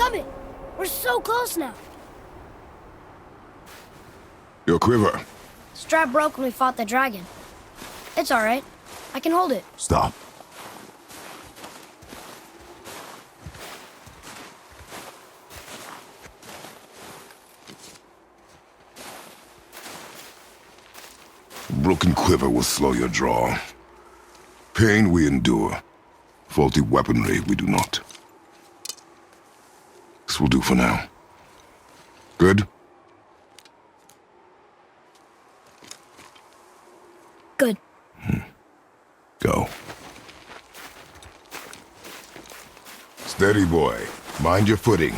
summit! We're so close now. Your quiver. Strap broke when we fought the dragon. It's alright. I can hold it. Stop. Broken quiver will slow your draw. Pain we endure. Faulty weaponry we do not. This will do for now. Good? Good. Go. Steady, boy. Mind your footing.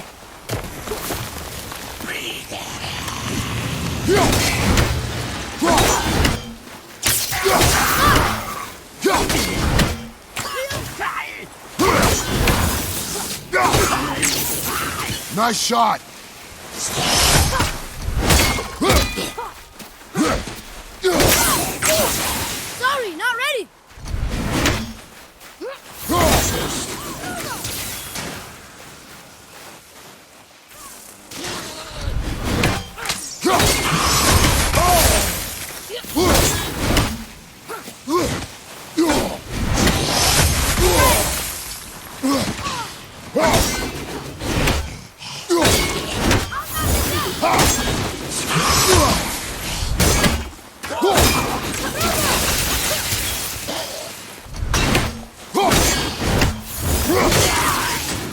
Nice shot! Sorry, not ready!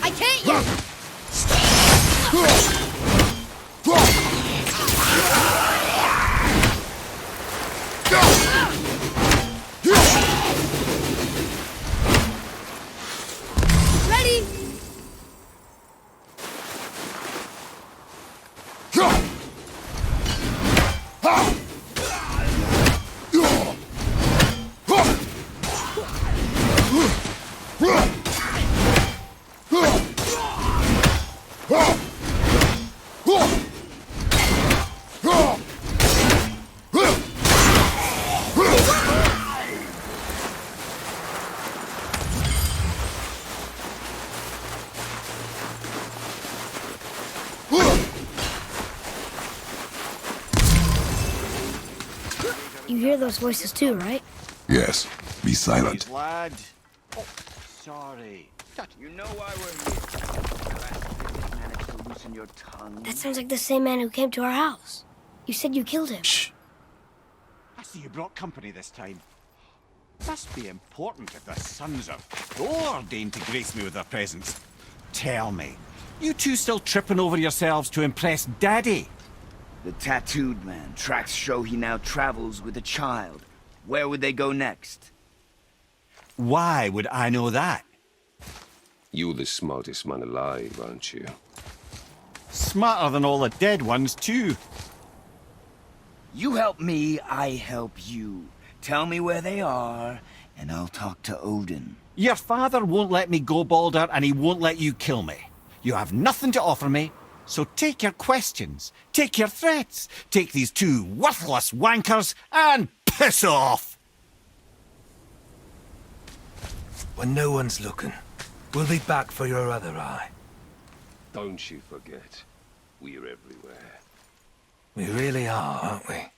I can't yet! Ready? You hear those voices too, right? Yes. Be silent. Please, lad. Oh, sorry. You know why we're here. Managed to loosen your tongue. That sounds like the same man who came to our house. You said you killed him. Shh. I see you brought company this time. Must be important if the sons of Thor deign to grace me with their presence. Tell me, you two still tripping over yourselves to impress Daddy? The tattooed man. Tracks show he now travels with a child. Where would they go next? Why would I know that? You're the smartest man alive, aren't you? Smarter than all the dead ones, too. You help me, I help you. Tell me where they are, and I'll talk to Odin. Your father won't let me go, Baldur, and he won't let you kill me. You have nothing to offer me, so take your questions, take your threats, take these two worthless wankers, and piss off! When no one's looking, we'll be back for your other eye. Don't you forget, we're everywhere. We really are, aren't we? Oh,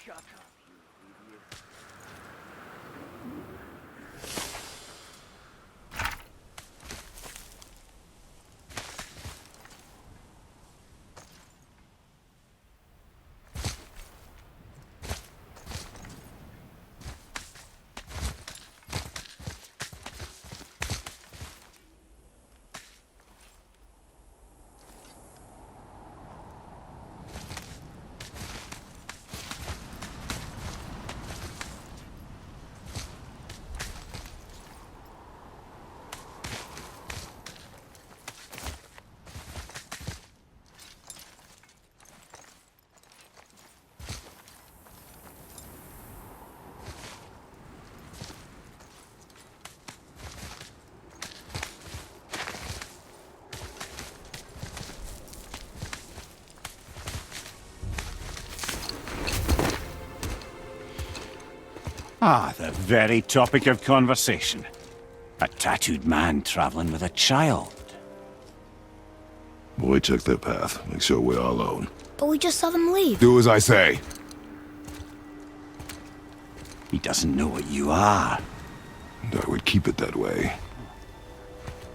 shut up, you idiot. Ah, the very topic of conversation. A tattooed man traveling with a child. Boy, check their path. Make sure we're all alone. But we just saw them leave. Do as I say. He doesn't know what you are. And I would keep it that way.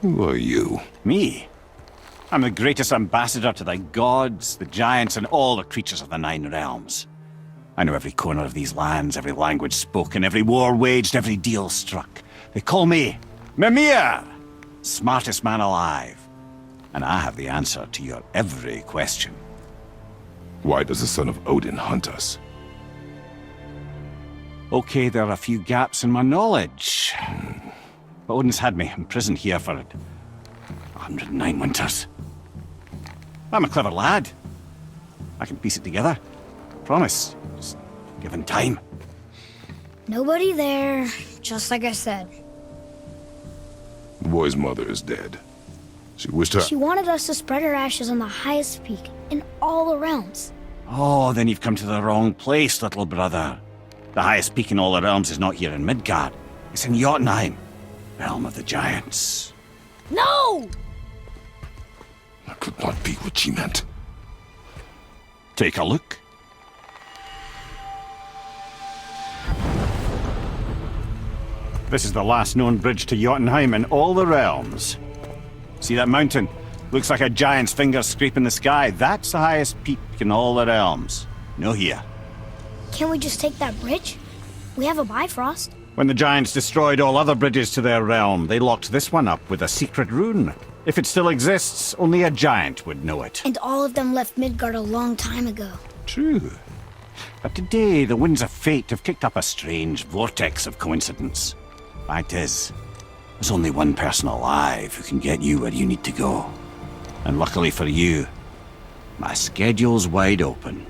Who are you? Me? I'm the greatest ambassador to the gods, the giants, and all the creatures of the Nine Realms. I know every corner of these lands, every language spoken, every war waged, every deal struck. They call me Mimir, smartest man alive. And I have the answer to your every question. Why does the son of Odin hunt us? Okay, there are a few gaps in my knowledge. But Odin's had me imprisoned here for 109 winters. I'm a clever lad. I can piece it together. Promise. Just given time. Nobody there, just like I said. The boy's mother is dead. She wished her... She wanted us to spread her ashes on the highest peak in all the realms. Oh, then you've come to the wrong place, little brother. The highest peak in all the realms is not here in Midgard. It's in Jotunheim, realm of the giants. No! That could not be what she meant. Take a look. This is the last known bridge to Jotunheim in all the realms. See that mountain? Looks like a giant's finger scraping the sky. That's the highest peak in all the realms. No here. Can't we just take that bridge? We have a Bifrost. When the giants destroyed all other bridges to their realm, they locked this one up with a secret rune. If it still exists, only a giant would know it. And all of them left Midgard a long time ago. True. But today, the winds of fate have kicked up a strange vortex of coincidence. Fact is, there's only one person alive who can get you where you need to go. And luckily for you, my schedule's wide open.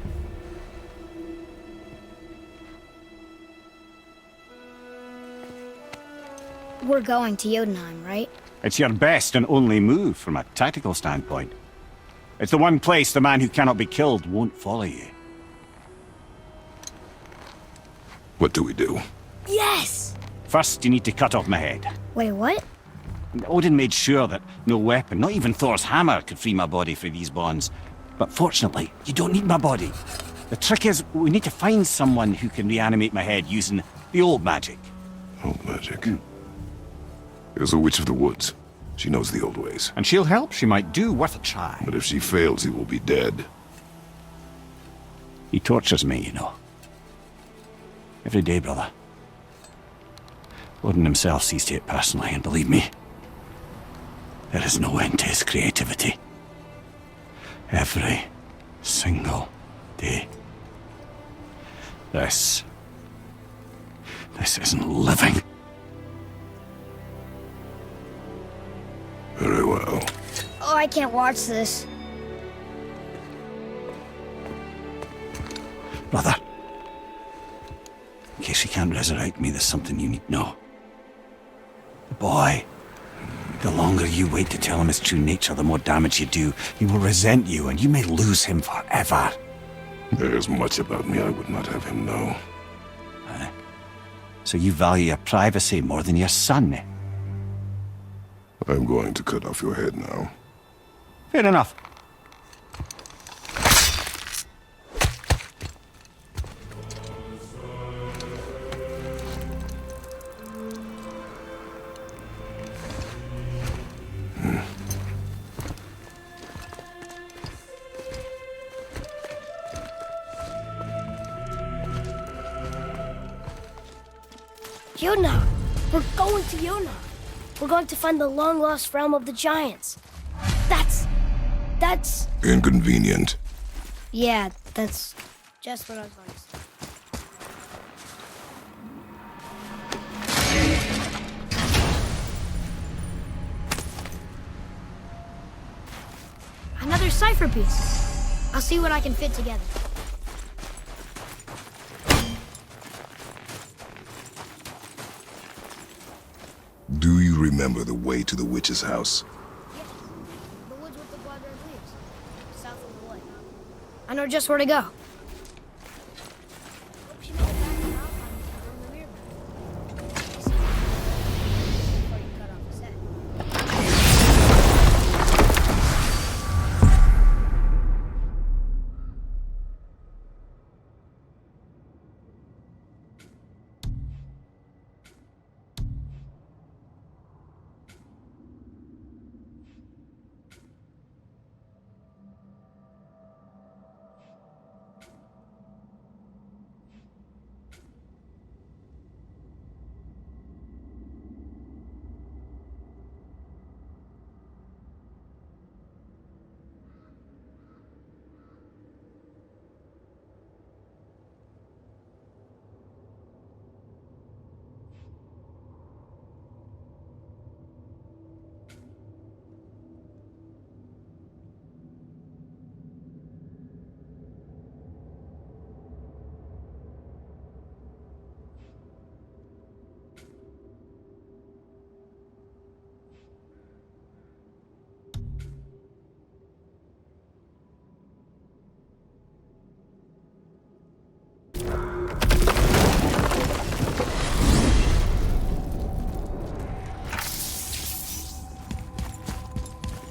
We're going to Jotunheim, right? It's your best and only move from a tactical standpoint. It's the one place the man who cannot be killed won't follow you. What do we do? Yes! First, you need to cut off my head. Wait, what? Odin made sure that no weapon, not even Thor's hammer, could free my body from these bonds. But fortunately, you don't need my body. The trick is, we need to find someone who can reanimate my head using the old magic. Old magic. There's a witch of the woods. She knows the old ways. And she'll help. She might do worth a try. But if she fails, he will be dead. He tortures me, you know. Every day, brother. Odin himself sees to it personally, and believe me, there is no end to his creativity. Every single day. This isn't living. Very well. Oh, I can't watch this. Brother, in case you can't resurrect me, there's something you need to know. The boy, the longer you wait to tell him his true nature, the more damage you do. He will resent you, and you may lose him forever. There is much about me I would not have him know. So you value your privacy more than your son? I'm going to cut off your head now. Fair enough. Jotunheim! We're going to Jotunheim! We're going to find the long-lost realm of the giants. That's... Inconvenient. Yeah, that's just what I was going to say. Another cipher piece. I'll see what I can fit together. Do you remember the way to the witch's house? Yes. The woods with the blood-red leaves. South of the lake. I know just where to go. Hope she made it back to the outline from the rear. Before you cut off his head.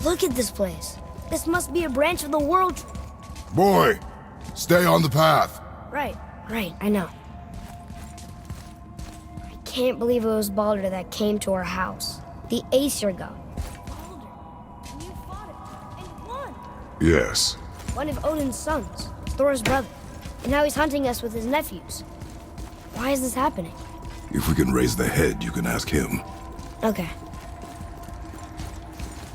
Look at this place. This must be a branch of the world tree. Boy, stay on the path. Right, I know. I can't believe it was Baldur that came to our house. The Aesir god. Baldur, and you fought him, and won! Yes. One of Odin's sons, Thor's brother. And now he's hunting us with his nephews. Why is this happening? If we can raise the head, you can ask him. Okay.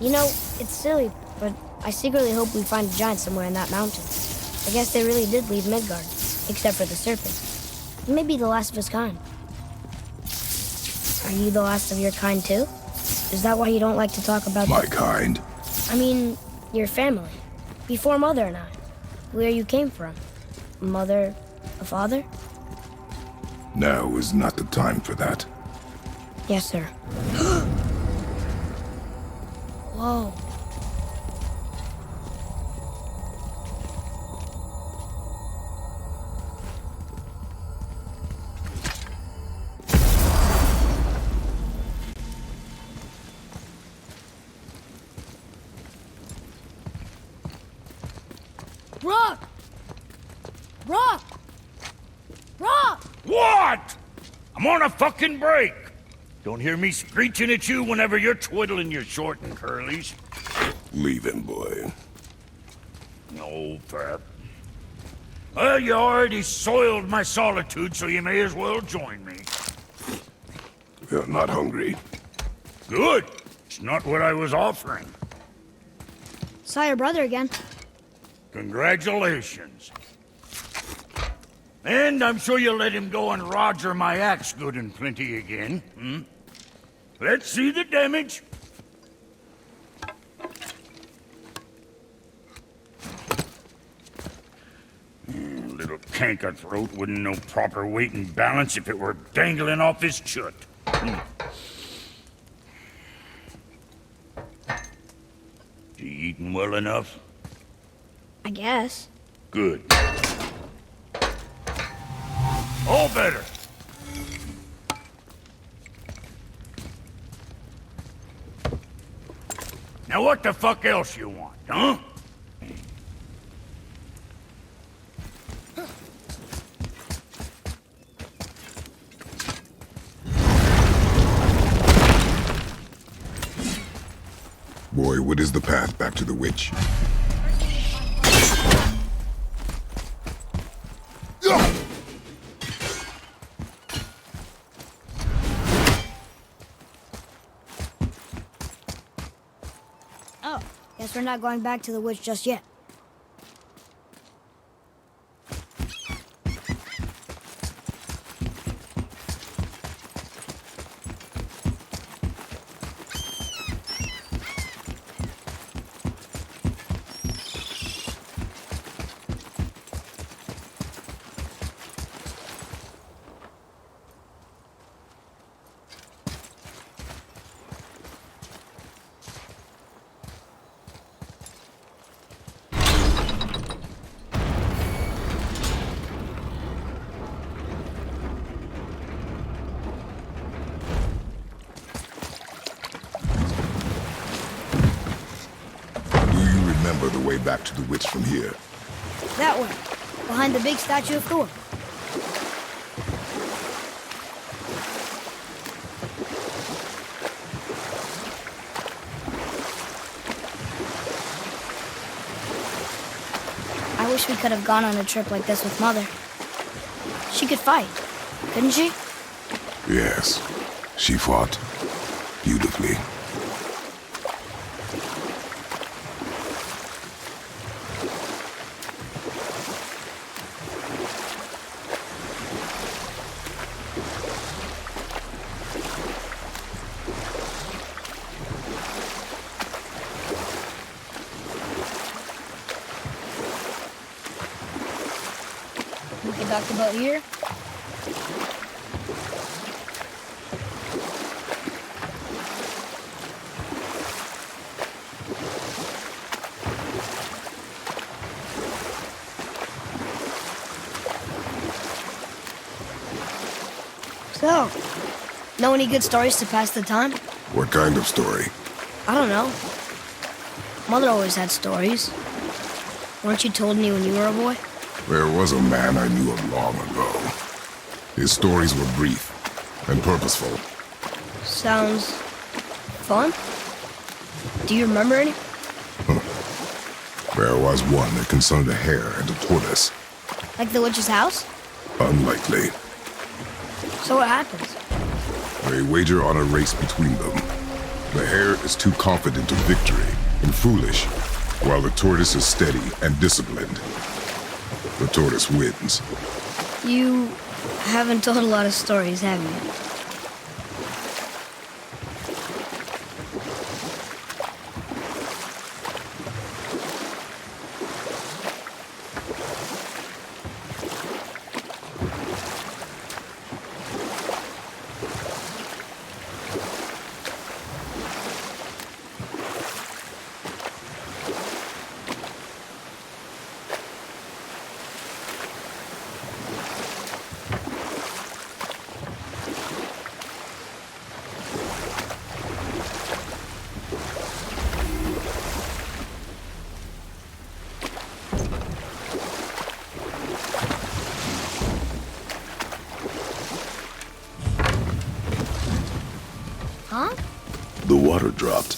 You know, it's silly, but I secretly hope we find a giant somewhere in that mountain. I guess they really did leave Midgard, except for the serpent. He may be the last of his kind. Are you the last of your kind too? Is that why you don't like to talk about My kind? I mean, your family. Before Mother and I. Where you came from. Mother, a father? Now is not the time for that. Yes, sir. Whoa. Rock! Rock! Rock! What? I'm on a fucking break. Don't hear me screeching at you whenever you're twiddling your short and curlies. Leave him, boy. No, Pep. Well, you already soiled my solitude, so you may as well join me. You're not hungry. Good. It's not what I was offering. Saw your brother again. Congratulations. And I'm sure you'll let him go and Roger my axe good and plenty again, hmm? Let's see the damage. Little canker throat wouldn't know proper weight and balance if it were dangling off his chut. You eating well enough? I guess. Good. All better. Now what the fuck else you want, huh? Boy, what is the path back to the witch? Oh, guess we're not going back to the witch just yet. Remember the way back to the witch from here. That way, behind the big statue of Thor. I wish we could have gone on a trip like this with Mother. She could fight, couldn't she? Yes, she fought beautifully. We could dock the boat here. So, know any good stories to pass the time? What kind of story? I don't know. Mother always had stories. Weren't you told me when you were a boy? There was a man I knew of long ago. His stories were brief and purposeful. Sounds fun. Do you remember any? There was one that concerned a hare and a tortoise. Like the witch's house? Unlikely. So what happens? They wager on a race between them. The hare is too confident of victory and foolish, while the tortoise is steady and disciplined. The tortoise wins. You haven't told a lot of stories, have you? Huh? The water dropped.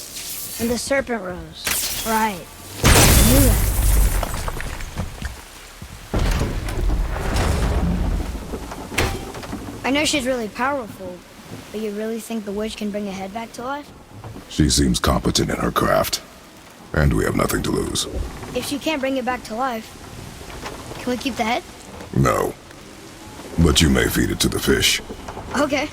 And the serpent rose. Right. I knew that. I know she's really powerful, but you really think the witch can bring a head back to life? She seems competent in her craft, and we have nothing to lose. If she can't bring it back to life, can we keep the head? No. But you may feed it to the fish. Okay.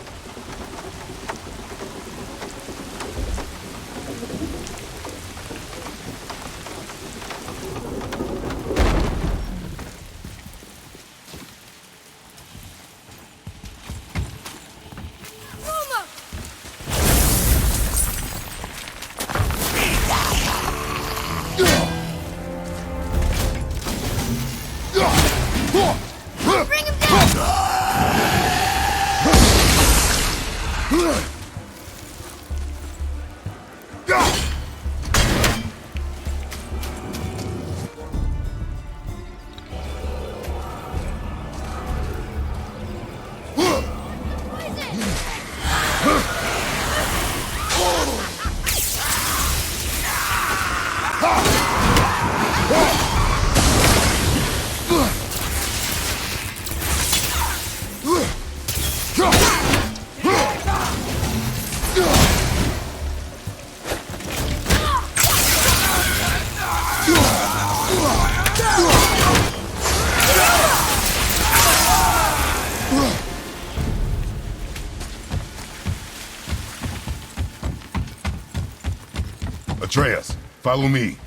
Bring him down! Atreus, follow me.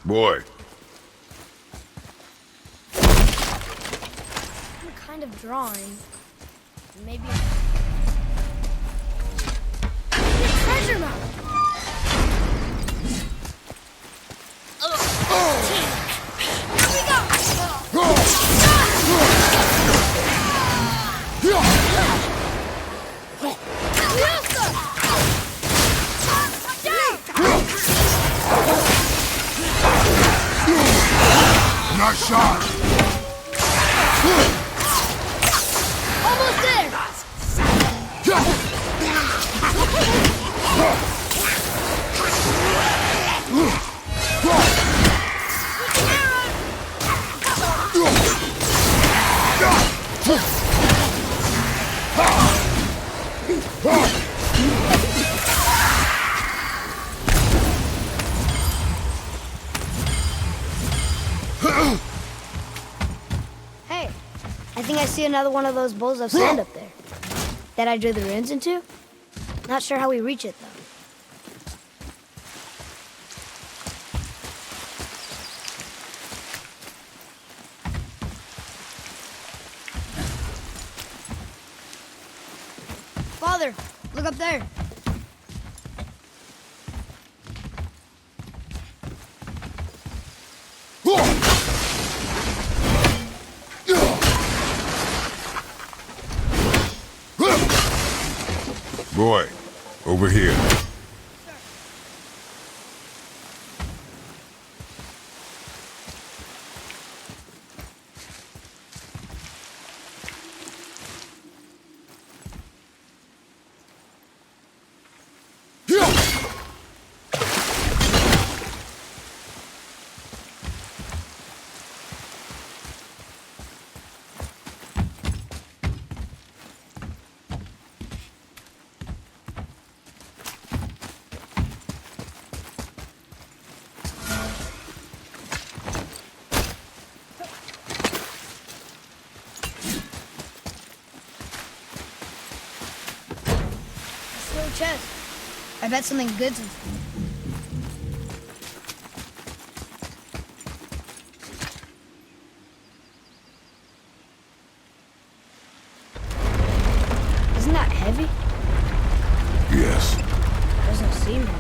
Boy. Some kind of drawing. Maybe a treasure map. Almost there! Hey, I think I see another one of those bowls of sand up there. That I drew the runes into? Not sure how we reach it, though. Father, look up there. Boy, over here. Chest. I bet something good's in. Isn't that heavy? Yes. Doesn't seem heavy.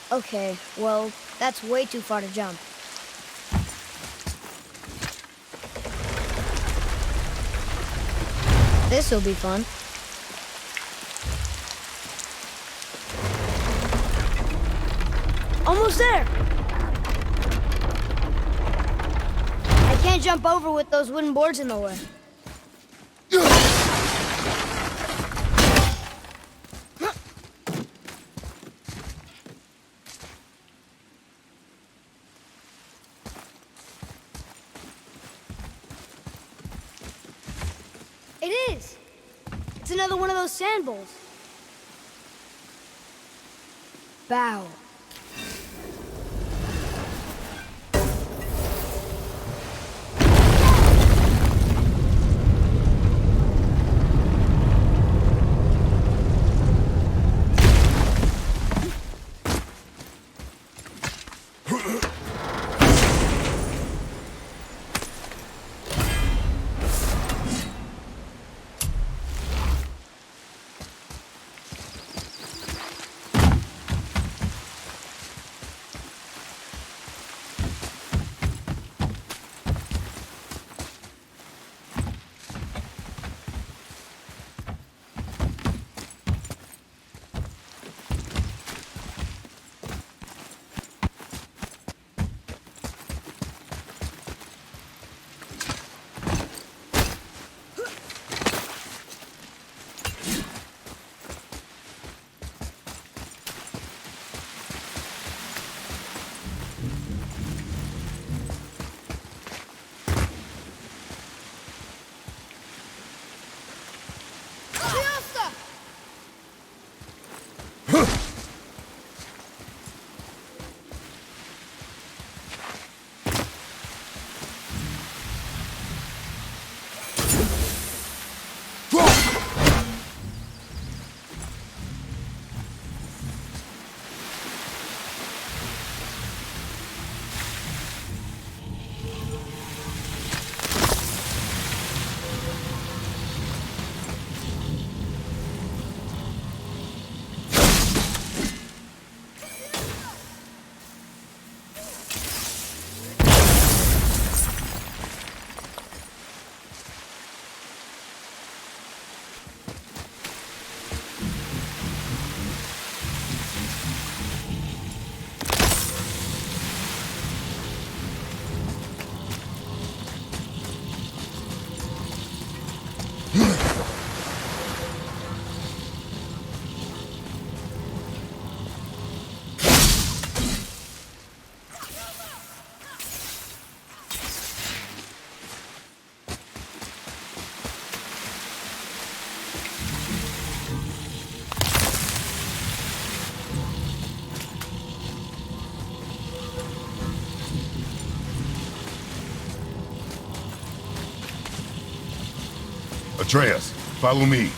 Okay, well, that's way too far to jump. This'll be fun. Almost there! I can't jump over with those wooden boards in the way. It is! It's another one of those sand bowls. Bow. Atreus, follow me.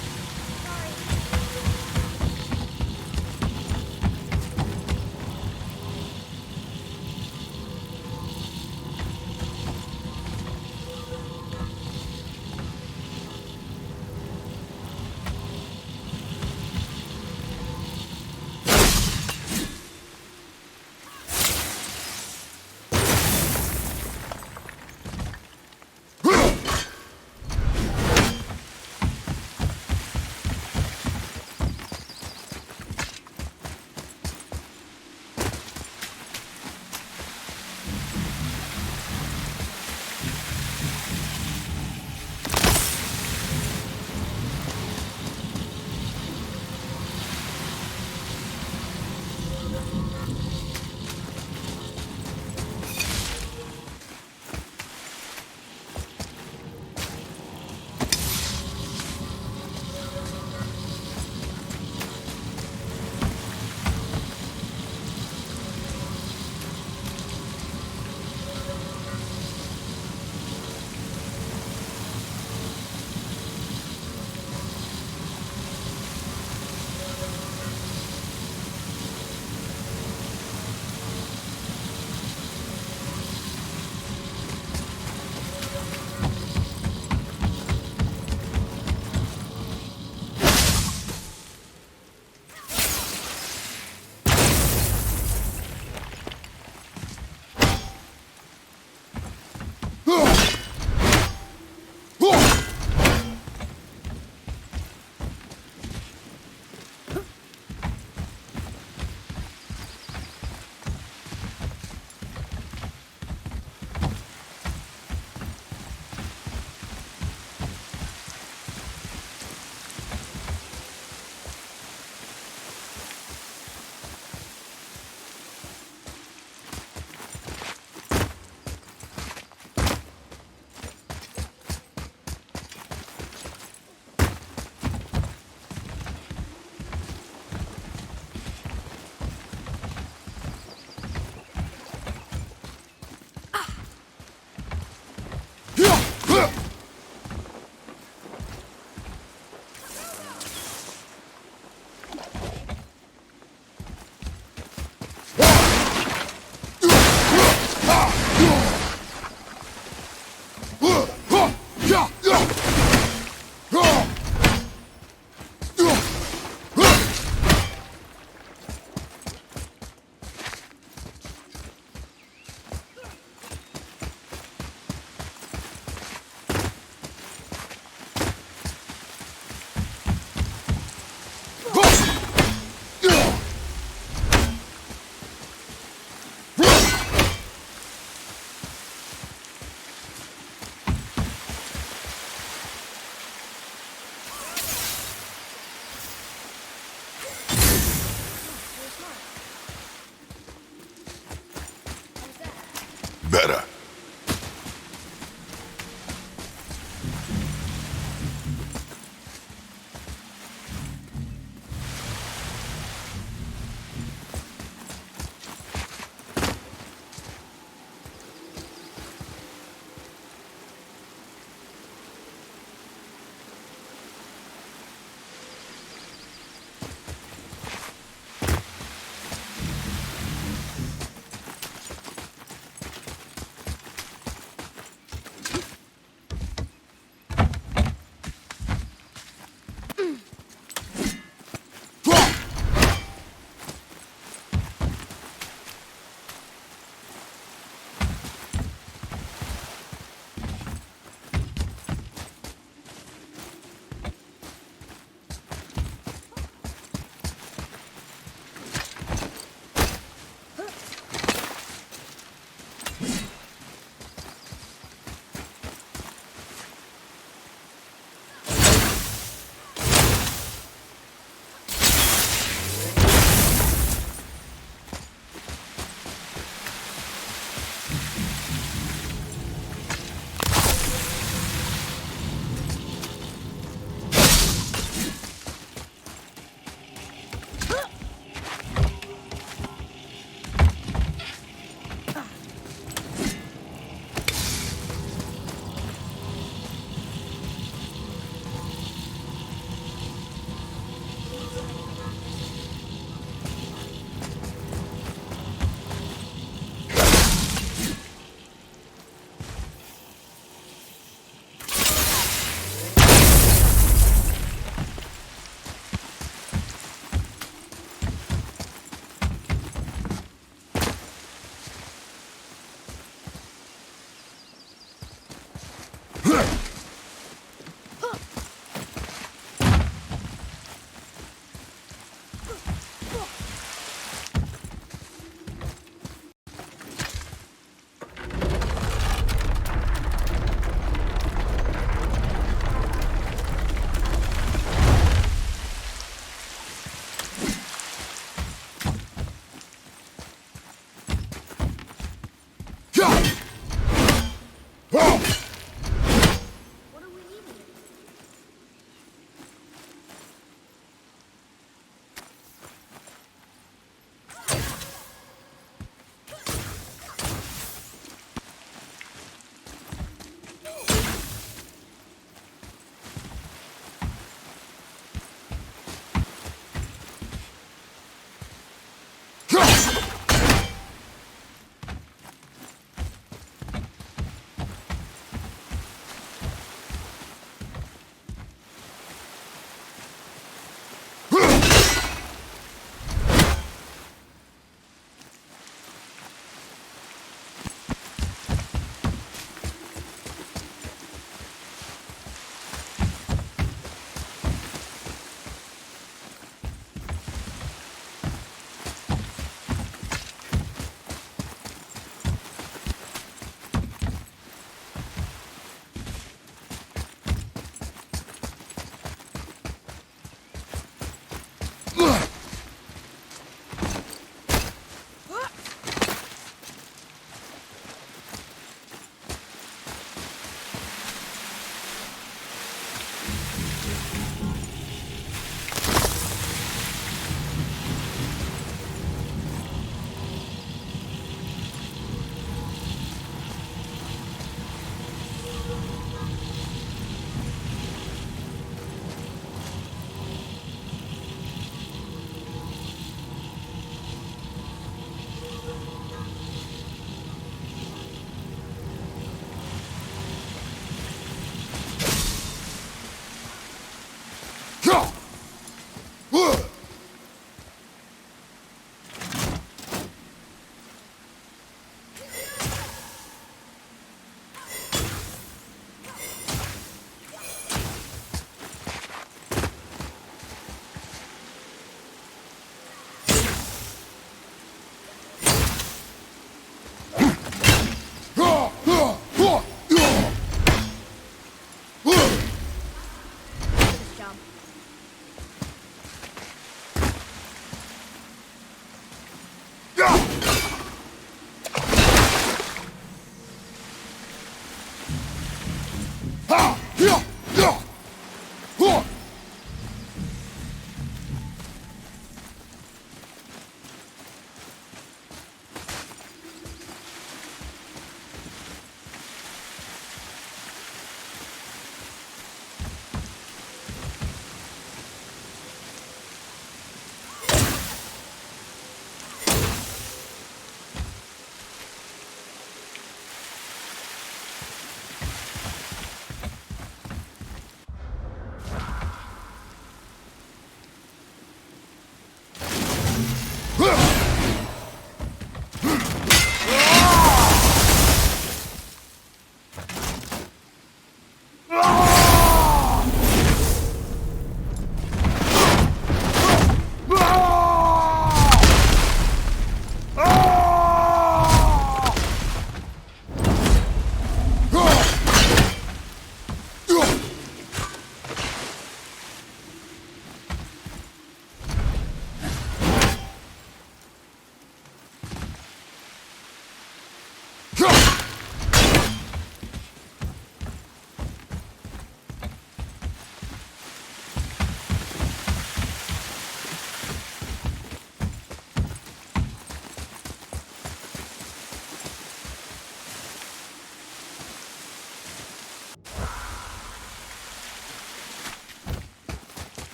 better.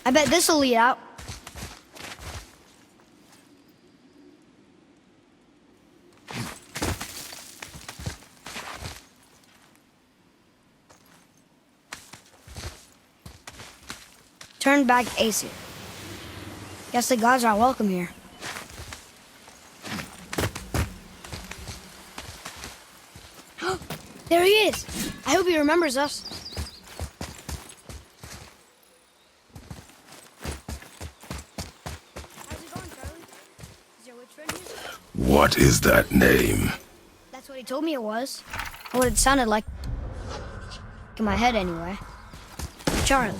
I bet this'll lead out. Turn back Aesir. Guess the gods aren't welcome here. There he is! I hope he remembers us. How's it going, Charlie? Is your witch friend here? What is that name? That's what he told me it was. Or what it sounded like. In my head, anyway. Charlie.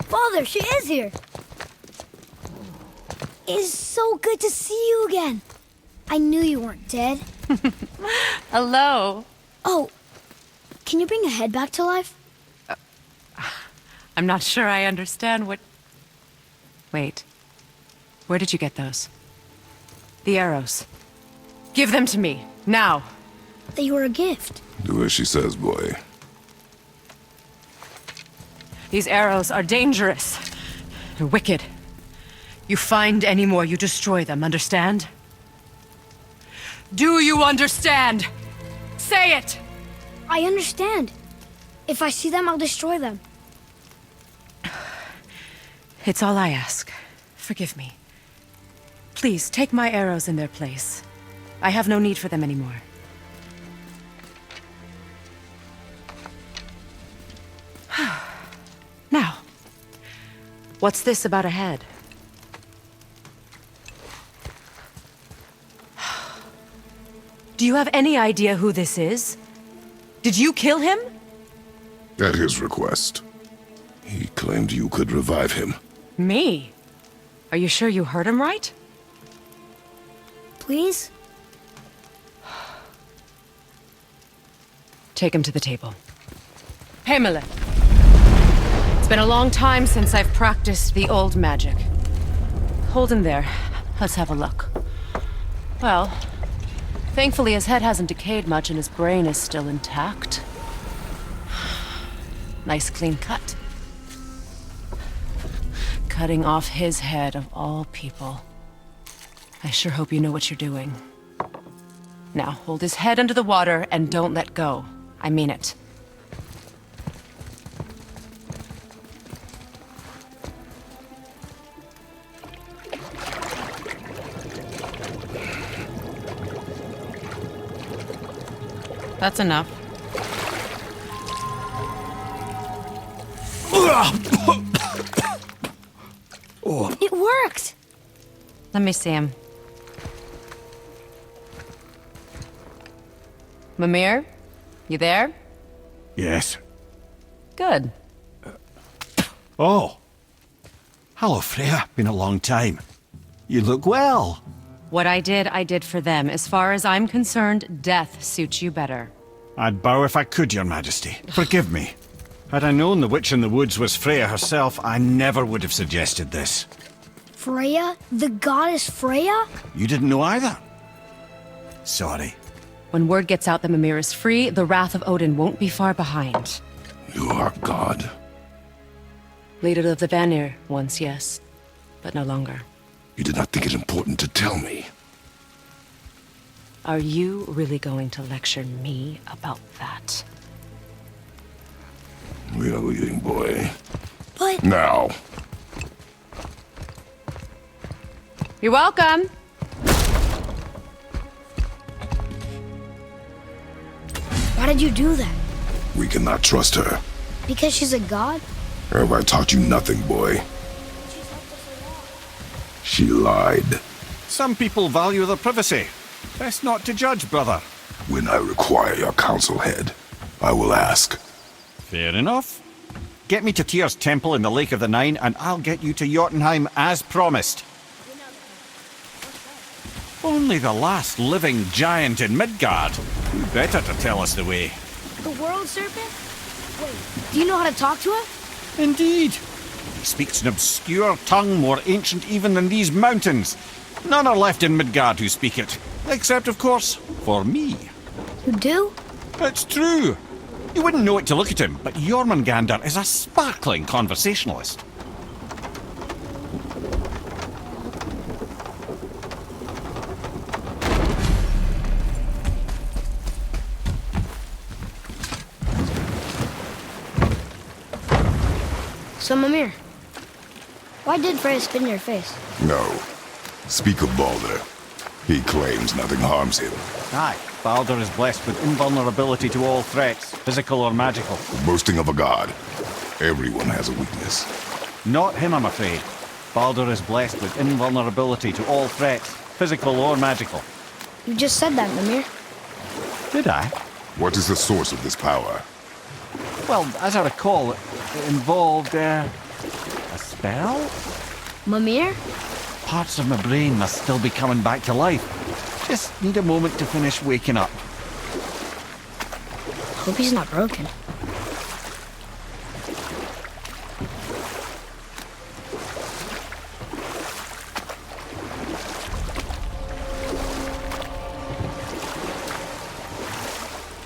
Father, she is here. It is so good to see you again. I knew you weren't dead. Hello. Oh, can you bring a head back to life? I'm not sure I understand what... Wait. Where did you get those? The arrows. Give them to me, now. They were a gift. Do as she says, boy. These arrows are dangerous. They're wicked. You find any more, you destroy them, understand? Do you understand? Say it! I understand. If I see them, I'll destroy them. It's all I ask. Forgive me. Please, take my arrows in their place. I have no need for them anymore. Now, What's this about a head? Do you have any idea who this is? Did you kill him? At his request. He claimed you could revive him. Me? Are you sure you heard him right? Please? Take him to the table. Pamela. It's been a long time since I've practiced the old magic. Hold him there. Let's have a look. Well, thankfully his head hasn't decayed much and his brain is still intact. Nice clean cut. Cutting off his head of all people. I sure hope you know what you're doing. Now, hold his head under the water and don't let go. I mean it. That's enough. It worked! Let me see him. Mimir? You there? Yes. Good. Oh. Hello, Freya. Been a long time. You look well. What I did for them. As far as I'm concerned, death suits you better. I'd bow if I could, Your Majesty. Forgive me. Had I known the witch in the woods was Freya herself, I never would have suggested this. Freya? The goddess Freya? You didn't know either? Sorry. When word gets out that Mimir is free, the wrath of Odin won't be far behind. You are God. Leader of the Vanir, once yes, but no longer. You did not think it important to tell me. Are you really going to lecture me about that? We are leaving, boy. But... Now. You're welcome! Why did you do that? We cannot trust her. Because she's a god? Have I taught you nothing, boy? She lied. Some people value their privacy. Best not to judge, brother. When I require your council head, I will ask. Fair enough. Get me to Tyr's temple in the Lake of the Nine, and I'll get you to Jotunheim as promised. Only the last living giant in Midgard. Who better to tell us the way? The world serpent? Wait, do you know how to talk to her? Indeed. He speaks an obscure tongue more ancient even than these mountains. None are left in Midgard who speak it. Except, of course, for me. You do? It's true. You wouldn't know it to look at him, but Jormungandr is a sparkling conversationalist. So, Mimir, why did Freya spit in your face? No. Speak of Baldur. He claims nothing harms him. Aye, Baldur is blessed with invulnerability to all threats, physical or magical. The boasting of a god. Everyone has a weakness. Not him, I'm afraid. Baldur is blessed with invulnerability to all threats, physical or magical. You just said that, Mimir. Did I? What is the source of this power? Well, as I recall, it involved, a spell? Mimir? Parts of my brain must still be coming back to life. Just need a moment to finish waking up. Hope he's not broken.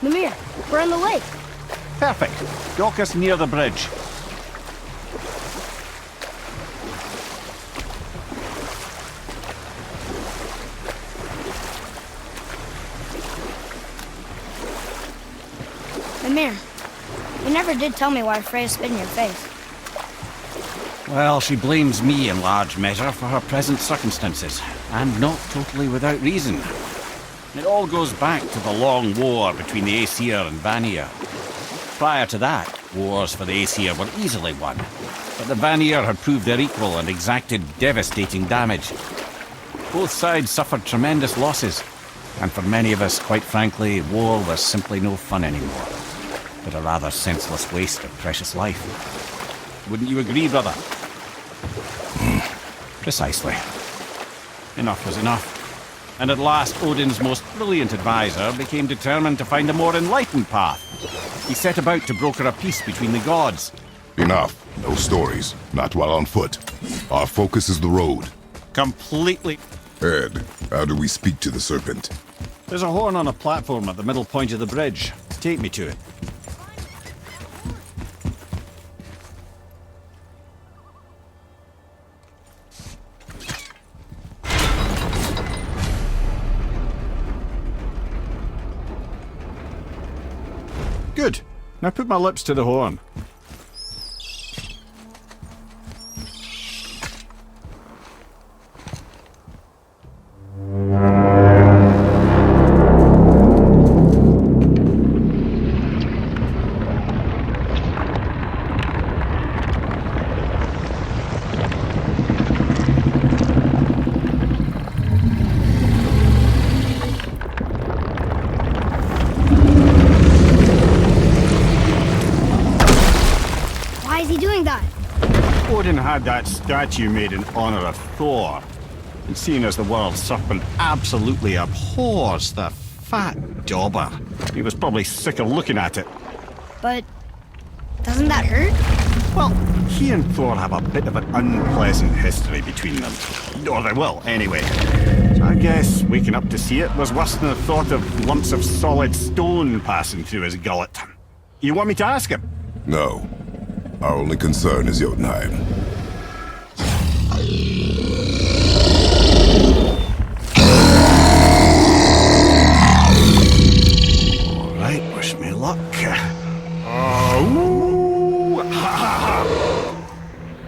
Mimir, we're on the lake. Perfect. Dock us near the bridge. Mimir, you never did tell me why Freya spit in your face. Well, she blames me in large measure for her present circumstances, and not totally without reason. It all goes back to the long war between the Aesir and Vanir. Prior to that, wars for the Aesir were easily won. but the Vanir had proved their equal and exacted devastating damage. Both sides suffered tremendous losses, and for many of us, quite frankly, war was simply no fun anymore, but a rather senseless waste of precious life. Wouldn't you agree, brother? Precisely. Enough was enough. And at last, Odin's most brilliant advisor became determined to find a more enlightened path. He set about to broker a peace between the gods. Enough. No stories. Not while on foot. Our focus is the road. Completely. Ed, how do we speak to the serpent? There's a horn on a platform at the middle point of the bridge. Take me to it. Good. Now put my lips to the horn. Odin had that statue made in honor of Thor, and seeing as the world serpent absolutely abhors the fat dauber, he was probably sick of looking at it. But doesn't that hurt? Well, he and Thor have a bit of an unpleasant history between them. Or they will, anyway. So I guess waking up to see it was worse than the thought of lumps of solid stone passing through his gullet. You want me to ask him? No. Our only concern is Jotunheim. All right, wish me luck. Oh, ha ha ha!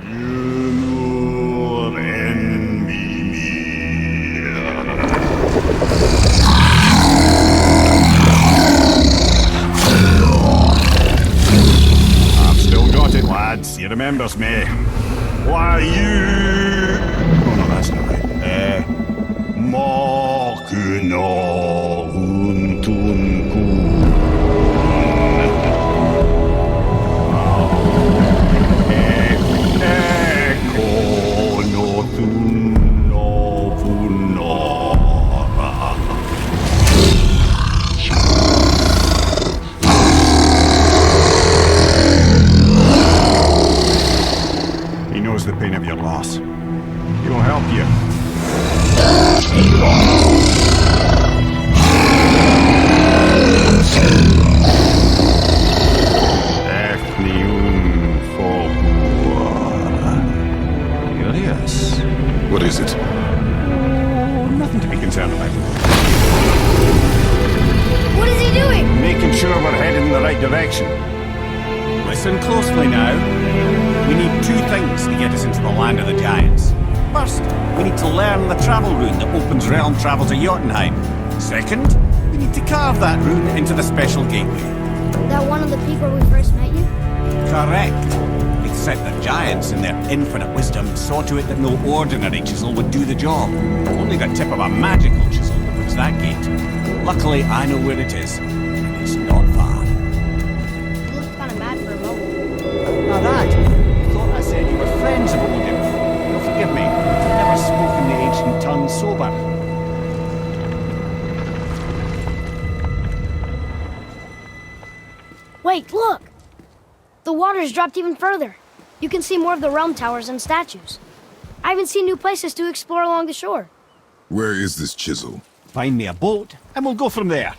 You know enemy. I've still got it, lads. He remembers me. Why you? Oh no, that's not right. Makuna huntunku. He knows the pain of your loss. He will help you. Atreus. What is it? Oh, nothing to be concerned about. What is he doing? Making sure we're heading in the right direction. Listen closely now. We need two things to get us into the land of the giants. First, we need to learn the travel rune that opens realm travel to Jotunheim. Second, we need to carve that rune into the special gateway. That one of the peak where we first met you? Correct. Except that giants, in their infinite wisdom, saw to it that no ordinary chisel would do the job. Only the tip of a magical chisel opens that gate. Luckily, I know where it is. It's not far. You looked kind of mad for a moment. Now that, I thought I said you were friends of Odin. You'll forgive me. I've never spoken the ancient tongue sober. Wait, look! The water's dropped even further. You can see more of the realm towers and statues. I even see new places to explore along the shore. Where is this chisel? Find me a boat, and we'll go from there.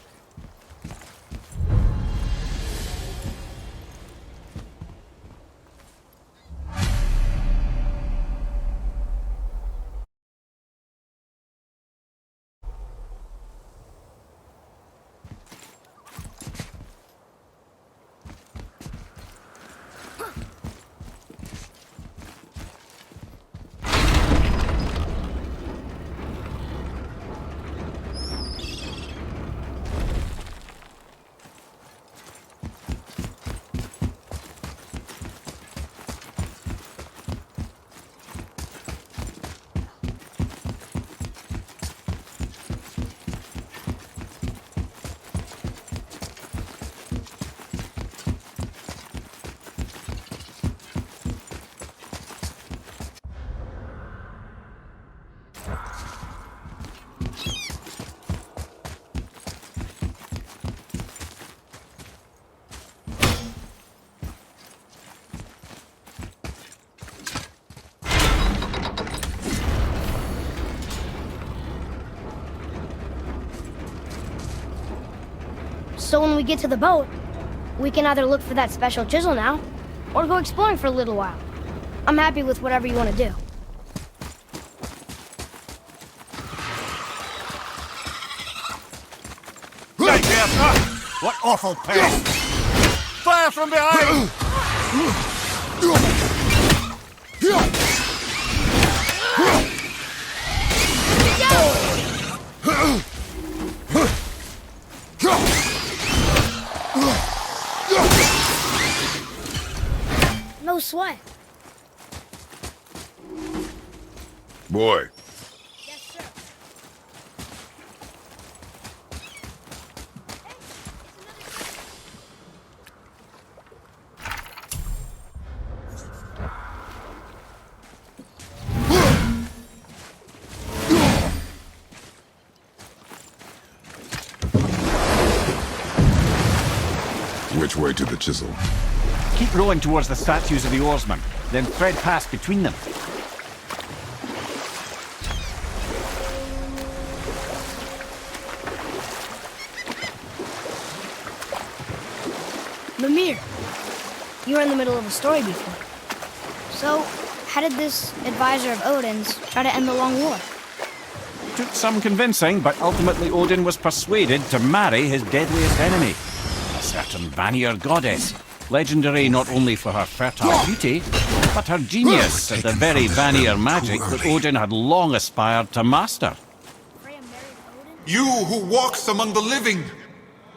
So when we get to the boat, we can either look for that special chisel now, or go exploring for a little while. I'm happy with whatever you want to do. Right there, sir! What awful pest! Fire from behind! No sweat. Boy, Yes, sir. which way to the chisel? Keep rowing towards the statues of the oarsmen, then thread past between them. Mimir, you were in the middle of a story before. So, how did this advisor of Odin's try to end the long war? Took some convincing, but ultimately Odin was persuaded to marry his deadliest enemy, a certain Vanir goddess, legendary not only for her fertile beauty, but her genius at the very Vanir magic that Odin had long aspired to master. Freya married Odin? You who walks among the living,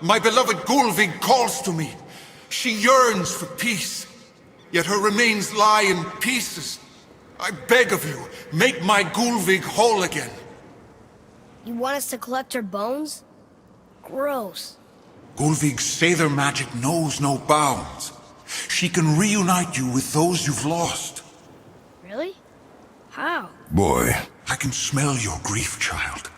my beloved Gulvig calls to me. She yearns for peace, yet her remains lie in pieces. I beg of you, make my Gulvig whole again. You want us to collect her bones? Gross. Gulvig's Sather magic knows no bounds. She can reunite you with those you've lost. Really? How? Boy, I can smell your grief, child.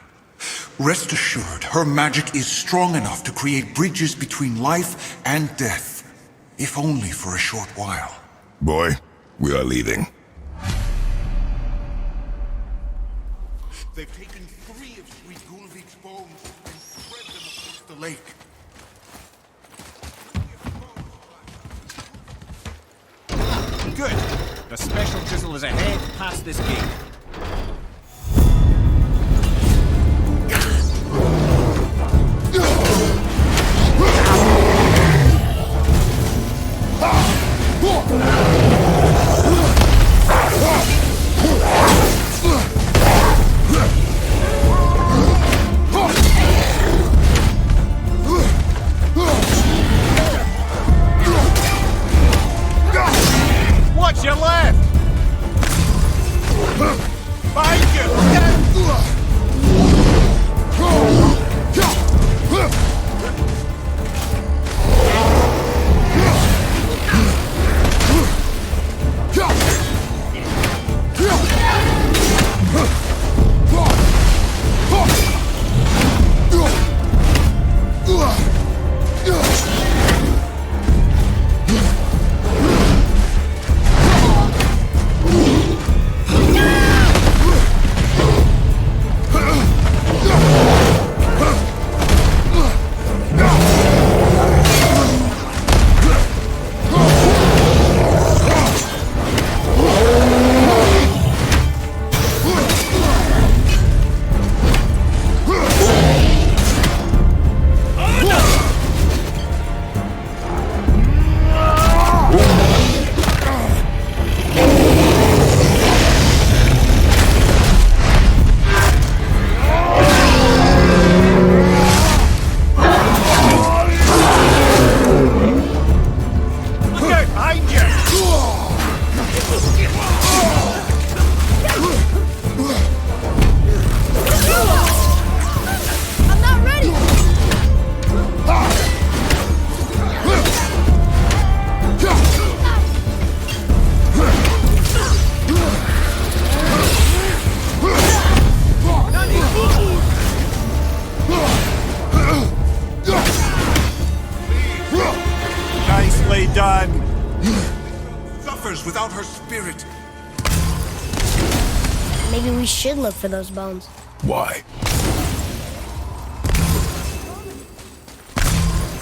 Rest assured, her magic is strong enough to create bridges between life and death, if only for a short while. boy, we are leaving. They've taken 3 of sweet Gulvig's bones and spread them across the lake. Good. The special chisel is ahead past this gate. Watch your left! Behind you! Nicely done. Suffers without her spirit. Maybe we should look for those bones. Why?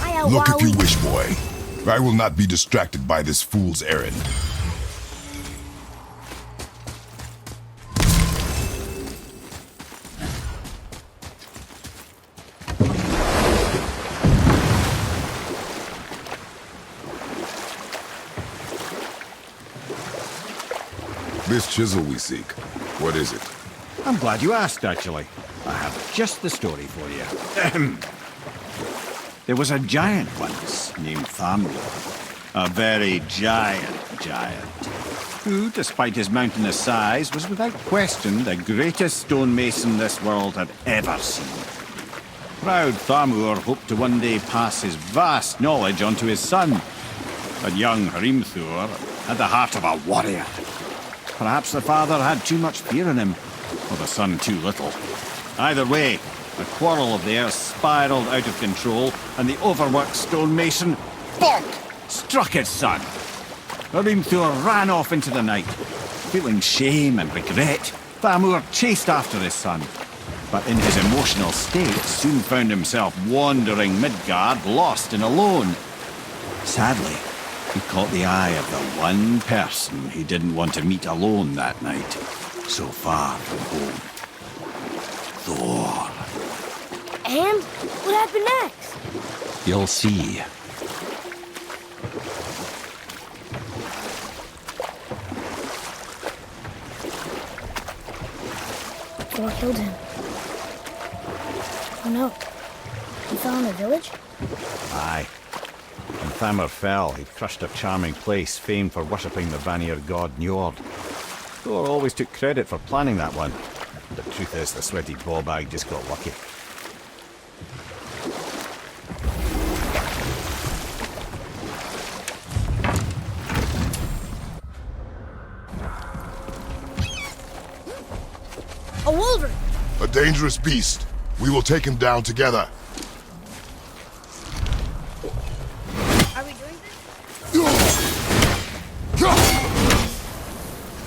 I Yeah, Look while if you we... wish, boy. I will not be distracted by this fool's errand. This chisel we seek, what is it? I'm glad you asked, actually. I have just the story for you. There was a giant once named Thamur. A very giant, who, despite his mountainous size, was without question the greatest stonemason this world had ever seen. Proud Thamur hoped to one day pass his vast knowledge on to his son. But young Hrimthur had the heart of a warrior. Perhaps the father had too much fear in him, or the son too little. Either way, a quarrel of theirs spiraled out of control, and the overworked stonemason, bonk, struck his son. Hrimthur ran off into the night. Feeling shame and regret, Thamur chased after his son. But in his emotional state, soon found himself wandering Midgard, lost and alone. Sadly, he caught the eye of the one person he didn't want to meet alone that night, so far from home. Thor. And? What happened next? You'll see. Thor killed him. Oh no. He fell in a village? Aye. When Thamur fell, he crushed a charming place famed for worshipping the Vanir god Njord. Thor always took credit for planning that one. The truth is, the sweaty ballbag just got lucky. A wolverine! A dangerous beast. We will take him down together. Are we doing this?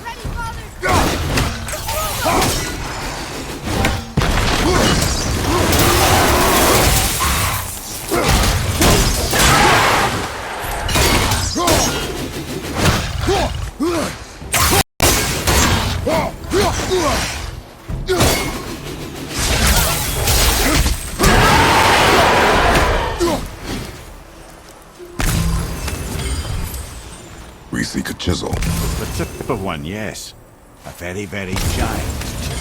Ready, father! We seek a chisel. The tip of one, yes. A very, very giant chisel.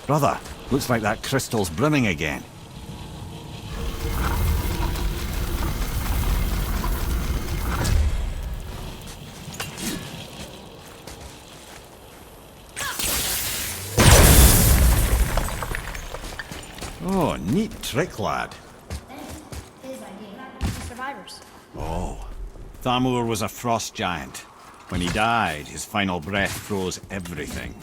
Brother, looks like that crystal's brimming again. Oh, neat trick, lad. His idea. Survivors. Oh, Thamur was a frost giant. When he died, his final breath froze everything.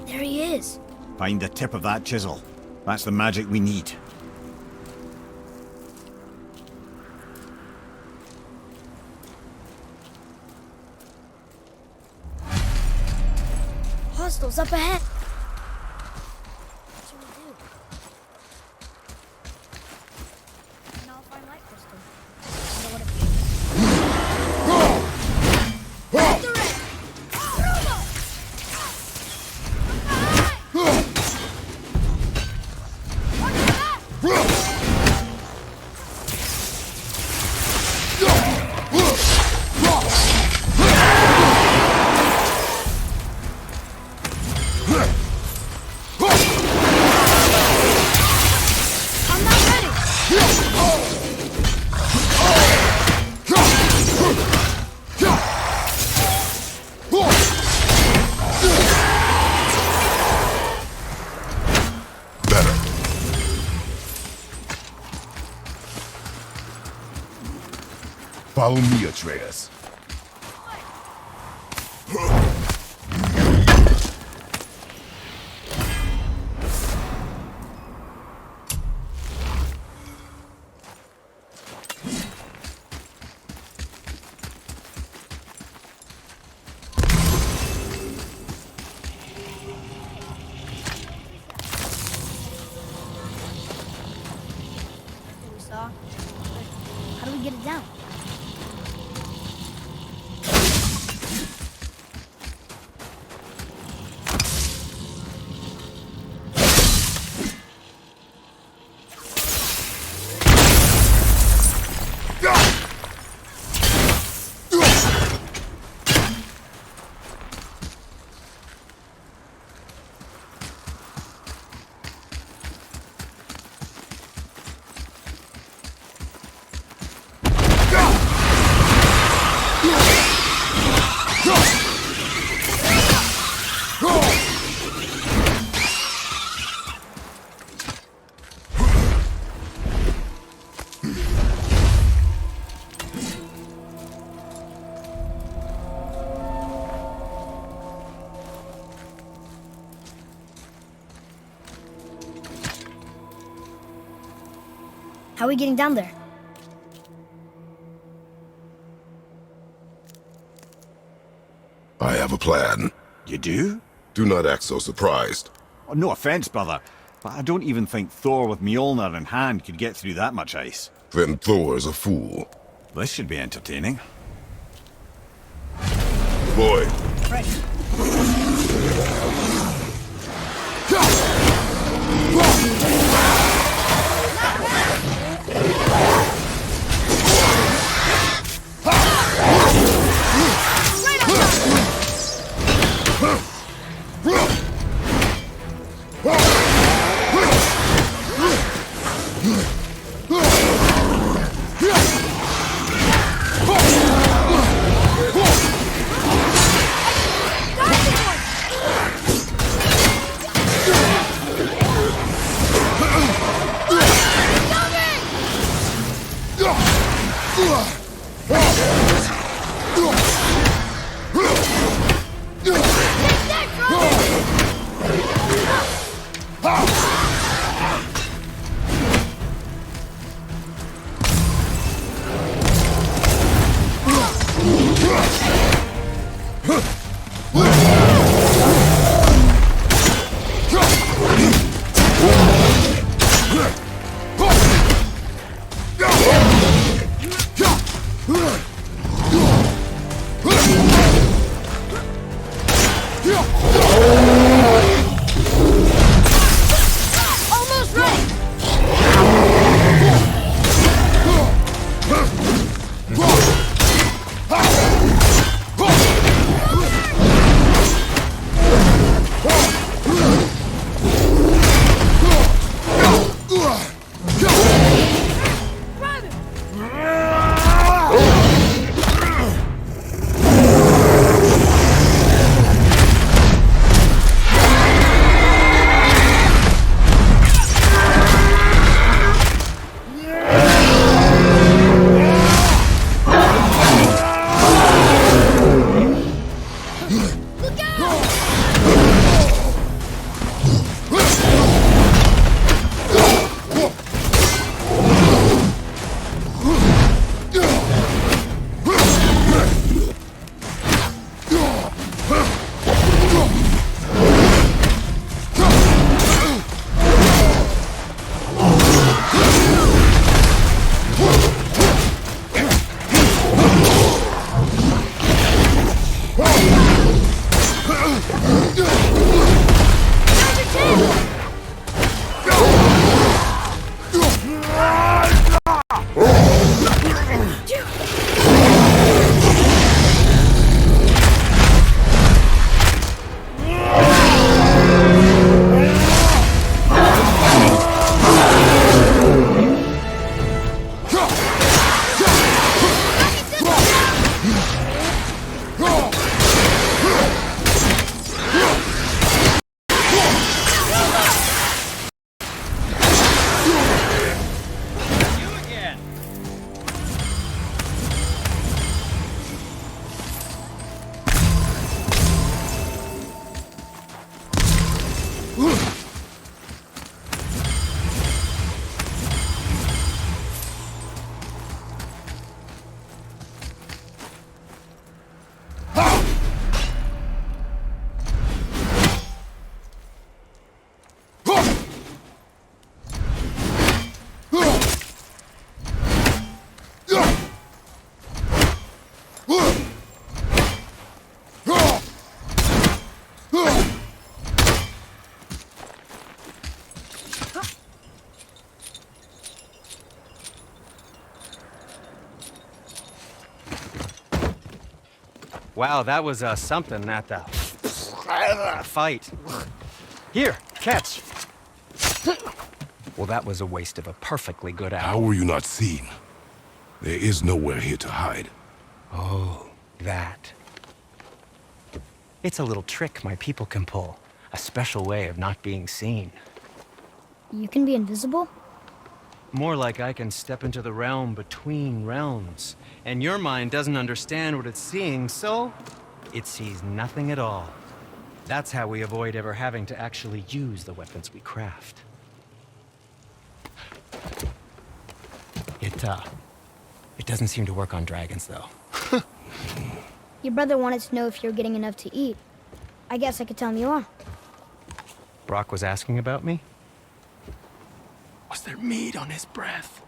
There he is. Find the tip of that chisel. That's the magic we need. Hostiles up ahead. What should we do? And I'll find light crystal. I know what it means. Follow me, Atreus. We saw. How do we get it down? How are we getting down there? I have a plan. You do? Do not act so surprised. Oh, no offense, brother, but I don't even think Thor with Mjolnir in hand could get through that much ice. Then Thor's a fool. This should be entertaining. Boy, Wow, that was something at the fight. Here, catch. Well, that was a waste of a perfectly good How hour. were you not seen? There is nowhere here to hide. Oh, that. It's a little trick my people can pull. A special way of not being seen. You can be invisible? More like I can step into the realm between realms. And your mind doesn't understand what it's seeing, so it sees nothing at all. That's how we avoid ever having to actually use the weapons we craft. It doesn't seem to work on dragons, though. Your brother wanted to know if you're getting enough to eat. I guess I could tell him you are. Brock was asking about me? Was there meat on his breath?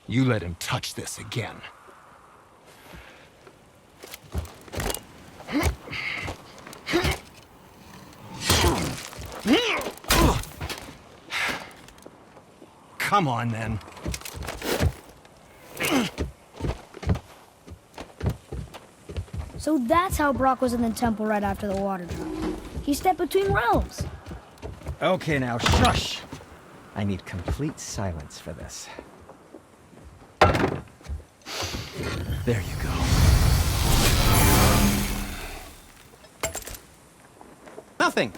You let him touch this again. Come on, then. So that's how Brock was in the temple right after the water drop. He stepped between realms. Okay, now shush. I need complete silence for this. There you go. Nothing.